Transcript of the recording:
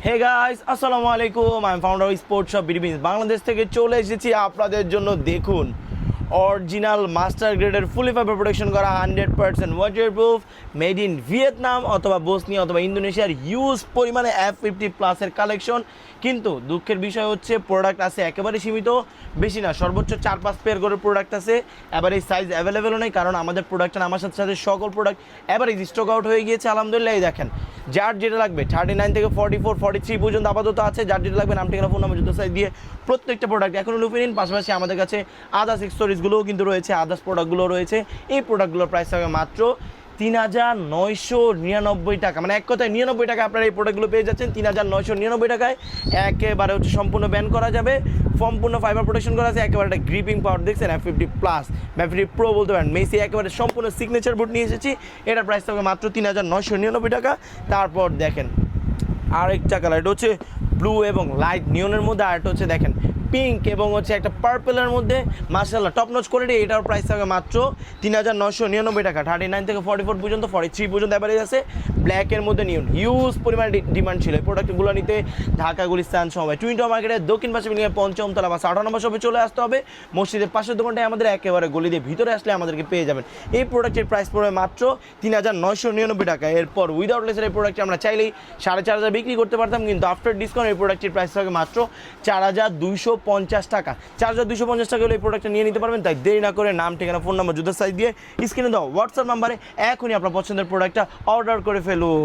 হে guys, আসসালামু আলাইকুম। I am founder of sports shop বিডিবিজ বাংলাদেশ থেকে চলে এসেছি আপনাদের জন্য। দেখুন, অরিজিনাল মাস্টার গ্রেডের ফুলি ফাইবার প্রোটেকশন করা 100% ওয়াটারপ্রুফ, মেড ইন ভিয়েতনাম অথবা বসনিয়া অথবা ইন্দোনেশিয়ার হিউজ পরিমাণে F50+ কালেকশন। কিন্তু দুঃখের বিষয় হচ্ছে প্রোডাক্ট আছে একেবারে সীমিত, বেশি না, সর্বোচ্চ 4-5 পেয়ার করে প্রোডাক্ট আছে। এবার এই সাইজ অ্যাভেলেবেলও নেই, কারণ আমাদের প্রোডাক্টটা আমার সাথে সাথে সকল প্রোডাক্ট এবার স্টক আউট হয়ে গিয়েছে আলহামদুলিল্লাহ। এই দেখেন, যার যেটা লাগবে 39 থেকে 44 43 পর্যন্ত আপাতত আছে। যার যেটা লাগবে নাম ঠিকানা ফোন নাম্বার জুতো সাইজ দিয়ে প্রত্যেকটা প্রোডাক্ট এখন লুফে নিন। পাশাপাশি আমাদের কাছে আদার্স অ্যাক্সেসরিজগুলোও কিন্তু রয়েছে, আদার্স প্রোডাক্টগুলো রয়েছে। এই প্রোডাক্টগুলোর প্রাইস থাকবে মাত্র 3999 টাকা, মানে এক কথায় 99 টাকা আপনারা এই প্রোডাক্টগুলো পেয়ে যাচ্ছেন 3999 টাকায়। একেবারে হচ্ছে সম্পূর্ণ ব্যান করা যাবে, সম্পূর্ণ ফাইবার প্রোটেকশন করা আছে, একেবারে একটা গ্রিপিং পাওয়ার দেখছেন F50+, F50 Pro বলতে পারেন। মেসি একেবারে সম্পূর্ণ সিগনেচার বুট নিয়ে এসেছি। এটার প্রাইস থাকবে মাত্র 3999 টাকা। তারপর দেখেন আরেকটা কালার, এটা হচ্ছে ব্লু এবং লাইট নিয়নের মধ্যে, আর এটা হচ্ছে দেখেন পিঙ্ক এবং হচ্ছে একটা পার্পেলের মধ্যে। মাশাআল্লাহ টপ নচ কোয়ালিটি। এটার প্রাইস থাকবে মাত্র 3999 টাকা। 39 থেকে 44 পর্যন্ত, 43 পর্যন্ত অ্যাভারেজ আছে। ব্ল্যাকের মধ্যে নিয়ন হিউজ পরিমাণে ডিমান্ড ছিল এই প্রোডাক্টগুলো নিতে। ঢাকা গুলিস্তান সময় টুইন টাওয়ার মার্কেটের দক্ষিণ পাশে বিল্ডিংয়ের 5ম তলা বা 18 নম্বর শপে চলে আসতে হবে। মসজিদের পাশের দোকানটায় আমাদের একেবারে গলি দিয়ে ভিতরে আসলে আমাদেরকে পেয়ে যাবেন। এই প্রোডাক্টের প্রাইস পড়বে মাত্র 3999 টাকা। এরপর উইদাউট লেসের এই প্রোডাক্টটি আমরা চাইলেই 4500 বিক্রি করতে পারতাম, কিন্তু আফটার ডিসকাউন্ট এই প্রোডাক্টের প্রাইস থাকবে মাত্র 4250 টাকা। 4250 টাকা হলে এই প্রোডাক্টটা নিয়ে নিতে পারবেন। তাই দেরি না করে নাম ঠিকানা ফোন নাম্বার জুতার সাইজ দিয়ে স্ক্রিনে দাও হোয়াটসঅ্যাপ নাম্বারে এখনই আপনার পছন্দের প্রোডাক্টটা অর্ডার করে ফেলুন।